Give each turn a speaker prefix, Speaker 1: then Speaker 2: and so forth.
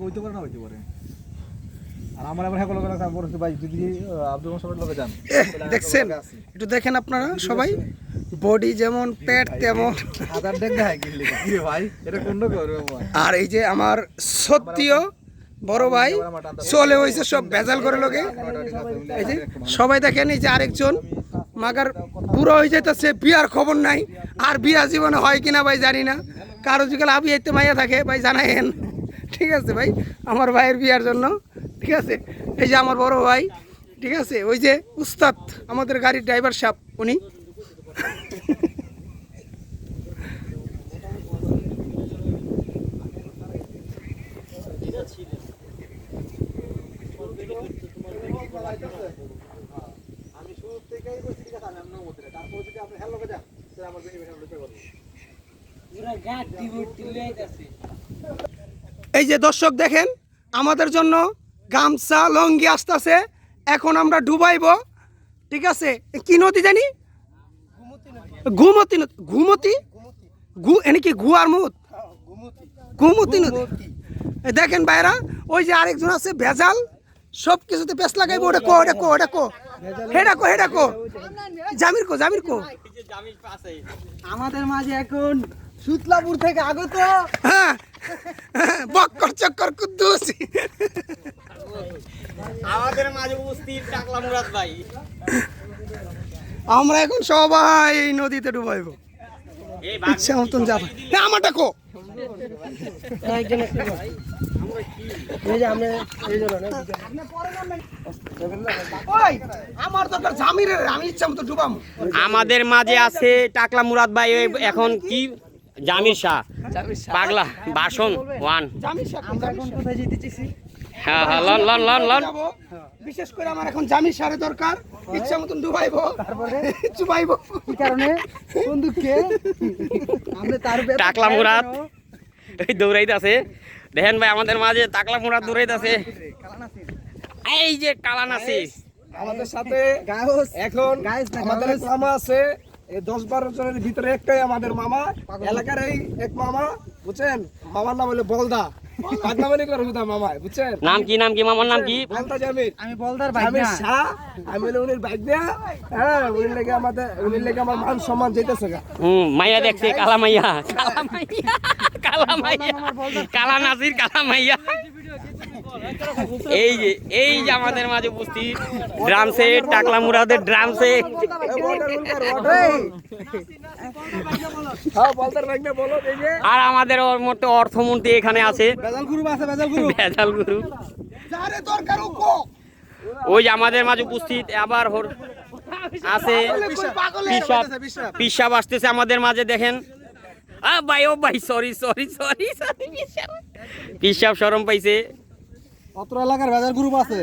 Speaker 1: হইতে পারে না হইতে পারে। আর আমার আবার হেকল করে আমি বলছি ভাই যদি আব্দুল মোসাফের লগে যান
Speaker 2: দেখছেন একটু দেখেন আপনারা সবাই বডি যেমন পেট তেমন
Speaker 1: হাজার দেখ দেখায় কিনলে কি রে ভাই এটা কোন করবে ভাই।
Speaker 2: আর এই যে আমার সত্যিও বড় ভাই চলে হয়েছে সব ভেজাল করে লোকে। এই যে সবাই দেখেন এই যে আরেকজন মাগার বুড়ো হয়ে যাইতেছে, বিয়ার খবর নাই। আর বিয়া জীবনে হয় কিনা ভাই জানি না, কারো যুগল আবি আইতে মাইয়া থাকে ভাই জানাইন। ঠিক আছে ভাই, আমার ভাইয়ের বিয়ার জন্য। ঠিক আছে, এই যে আমার বড় ভাই, ঠিক আছে, ওই যে উস্তাদ আমাদের গাড়ির ড্রাইভার সাহেব উনি। এই যে দর্শক দেখেন আমাদের জন্য গামছা লঙ্গি আসতেছে, এখন আমরা ডুবাইব। ঠিক আছে, কি নদী জানি, ঘুমতি নদী, ঘুমতি এনে কি গুয়ার মুত, ঘুমতি নদী। দেখেন ভাইরা, ওই যে আরেকজন আছে ভেজাল, সব কিছুতে পেছ লাগাইবো। ওটা কো, ওটা কো, ওটা কো, হেডা কো, হেডা কো, জামির কো, জামির কো।
Speaker 3: আমাদের মাঝে এখন সুতলাপুর থেকে আগত
Speaker 2: হ্যাঁ, বক্কর চক্কর কুদ্দুস।
Speaker 4: আমাদের মাঝে উপস্থিত টাকলা মুরাদ ভাই।
Speaker 2: আমরা এখন সবাই এই নদীতে ডুবাইব, ইচ্ছা মতন যাবো। আমারটা কো, আমার দরকার জামিরের, আমি ইচ্ছা মতো ডুবাম।
Speaker 4: আমাদের মাঝে আছে টাকলা মুরাদ ভাই, এখন কি জামির শাহ পাগলা বাসন ওয়ান।
Speaker 2: জামির সাহেব,
Speaker 3: আমরা এখন কোথায় যেতে চাইছি?
Speaker 4: হ্যাঁ হ্যাঁ, লন লন লন লন।
Speaker 2: যাবো। বিশেষ করে আমার এখন জামির সারে দরকার, ইচ্ছা মতন ডুবাইবো,
Speaker 3: তারপরে
Speaker 2: চুবাইবো।
Speaker 3: কি কারণে কোন দুঃখে আমরা তার
Speaker 4: টাকলা মুরাদ এই দৌড়াইতেছে, দেখেন ভাই আমাদের মাঝে টাকলা মুরাদ দৌড়াইতেছে। এই যে কালান আছে
Speaker 1: আমাদের সাথে
Speaker 3: গায়স
Speaker 1: এখন
Speaker 3: গায়স না,
Speaker 1: আমাদের এক মামা আছে, এই 10-12 জনের ভিতরে একটাই আমাদের মামা, এলাকার এই এক মামা, বুঝছেন? মামার নাম হলো বলদা, পাগলামানি করে বুঝা মামা, বুঝছেন?
Speaker 4: নাম কি, নাম কি মামার নাম কি?
Speaker 1: বলদা জামির,
Speaker 3: আমি বলদার ভাই
Speaker 1: জামির
Speaker 3: না।
Speaker 1: শাহ, আমি হলো উনির বাইক দেয়া। হ্যাঁ, উনির লেগে আমার মান সম্মান যেতেছে গা।
Speaker 4: মাইয়া দেখছে, কালা মাইয়া, কালা মাইয়া, কালা মাইয়া, কালা নাজির, কালা মাইয়া। এই যে আমাদের মাঝে উপস্থিত ড্রাম সেট, টাকলা মুরাদের ড্রাম সেট।
Speaker 1: হ্যাঁ, বলদার বাইক নিয়ে বলো, এই যে
Speaker 4: আর আমাদের ওর মধ্যে অর্থমন্ত্রী এখানে আছে,
Speaker 3: বেজাল গ্রুপ আছে, বেজাল গ্রুপ।
Speaker 4: ভেজাল গুরু।
Speaker 2: যারে দরকার ও কো,
Speaker 4: ওই যে আমাদের মাঝে উপস্থিত আবার আছে পিসাব আসতেছে আমাদের মাঝে, দেখেন। ভাই ও ভাই, সরি সরি সরি সরি, পিসাব শরম পাইছে।
Speaker 3: অত্র এলাকার বেজাল গ্রুপ আছে।